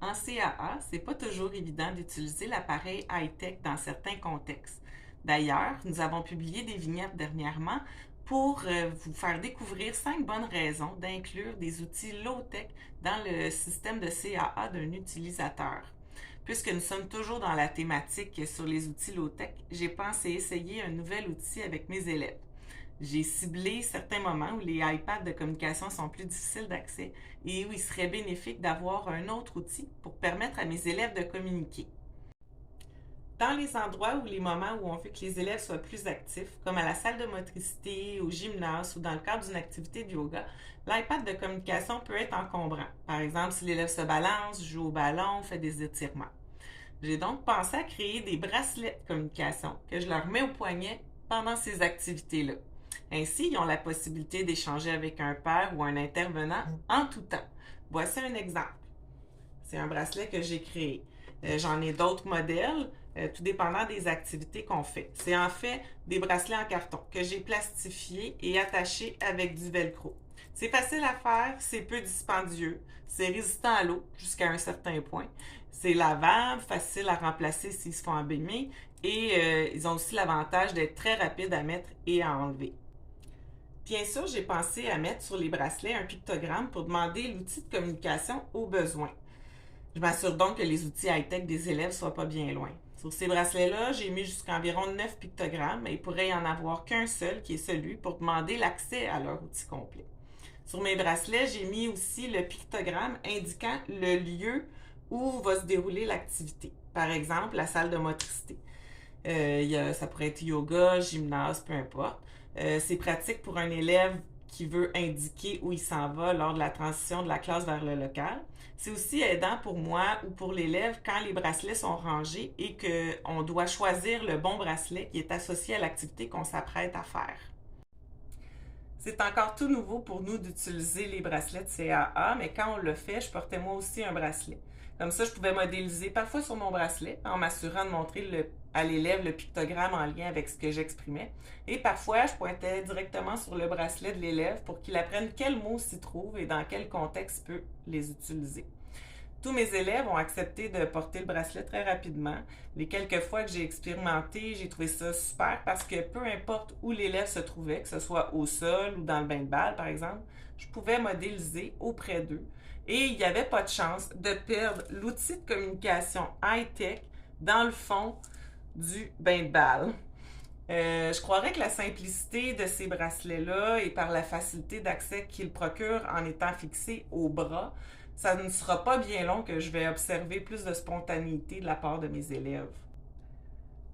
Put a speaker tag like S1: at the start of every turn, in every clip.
S1: En CAA, c'est pas toujours évident d'utiliser l'appareil high-tech dans certains contextes. D'ailleurs, nous avons publié des vignettes dernièrement pour vous faire découvrir 5 bonnes raisons d'inclure des outils low-tech dans le système de CAA d'un utilisateur. Puisque nous sommes toujours dans la thématique sur les outils low-tech, j'ai pensé essayer un nouvel outil avec mes élèves. J'ai ciblé certains moments où les iPads de communication sont plus difficiles d'accès et où il serait bénéfique d'avoir un autre outil pour permettre à mes élèves de communiquer. Dans les endroits ou les moments où on veut que les élèves soient plus actifs, comme à la salle de motricité, au gymnase ou dans le cadre d'une activité de yoga, l'iPad de communication peut être encombrant. Par exemple, si l'élève se balance, joue au ballon, fait des étirements. J'ai donc pensé à créer des bracelets de communication que je leur mets au poignet pendant ces activités-là. Ainsi, ils ont la possibilité d'échanger avec un père ou un intervenant en tout temps. Voici un exemple. C'est un bracelet que j'ai créé. J'en ai d'autres modèles, tout dépendant des activités qu'on fait. C'est en fait des bracelets en carton que j'ai plastifiés et attachés avec du velcro. C'est facile à faire, c'est peu dispendieux, c'est résistant à l'eau jusqu'à un certain point. C'est lavable, facile à remplacer s'ils se font abîmer et ils ont aussi l'avantage d'être très rapides à mettre et à enlever. Bien sûr, j'ai pensé à mettre sur les bracelets un pictogramme pour demander l'outil de communication au besoin. Je m'assure donc que les outils high-tech des élèves ne soient pas bien loin. Sur ces bracelets-là, j'ai mis jusqu'à environ 9 pictogrammes, mais il pourrait y en avoir qu'un seul qui est celui pour demander l'accès à leur outil complet. Sur mes bracelets, j'ai mis aussi le pictogramme indiquant le lieu où va se dérouler l'activité. Par exemple, la salle de motricité. Ça pourrait être yoga, gymnase, peu importe. C'est pratique pour un élève qui veut indiquer où il s'en va lors de la transition de la classe vers le local. C'est aussi aidant pour moi ou pour l'élève quand les bracelets sont rangés et qu'on doit choisir le bon bracelet qui est associé à l'activité qu'on s'apprête à faire. C'est encore tout nouveau pour nous d'utiliser les bracelets de CAA, mais quand on le fait, je portais moi aussi un bracelet. Comme ça, je pouvais modéliser parfois sur mon bracelet en m'assurant de montrer à l'élève le pictogramme en lien avec ce que j'exprimais. Et parfois, je pointais directement sur le bracelet de l'élève pour qu'il apprenne quels mots s'y trouvent et dans quel contexte il peut les utiliser. Tous mes élèves ont accepté de porter le bracelet très rapidement. Les quelques fois que j'ai expérimenté, j'ai trouvé ça super parce que peu importe où l'élève se trouvait, que ce soit au sol ou dans le bain de balle par exemple, je pouvais modéliser auprès d'eux. Et il n'y avait pas de chance de perdre l'outil de communication high-tech dans le fond du bain de balle. Je croirais que la simplicité de ces bracelets-là et par la facilité d'accès qu'ils procurent en étant fixés au bras, ça ne sera pas bien long que je vais observer plus de spontanéité de la part de mes élèves.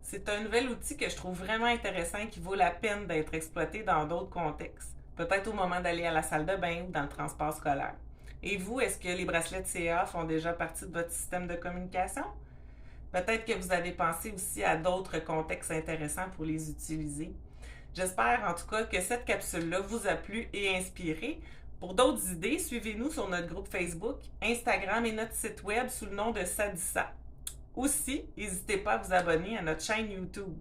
S1: C'est un nouvel outil que je trouve vraiment intéressant et qui vaut la peine d'être exploité dans d'autres contextes, peut-être au moment d'aller à la salle de bain ou dans le transport scolaire. Et vous, est-ce que les bracelets de CA font déjà partie de votre système de communication? Peut-être que vous avez pensé aussi à d'autres contextes intéressants pour les utiliser. J'espère en tout cas que cette capsule-là vous a plu et inspiré. Pour d'autres idées, suivez-nous sur notre groupe Facebook, Instagram et notre site web sous le nom de Sadissa. Aussi, n'hésitez pas à vous abonner à notre chaîne YouTube.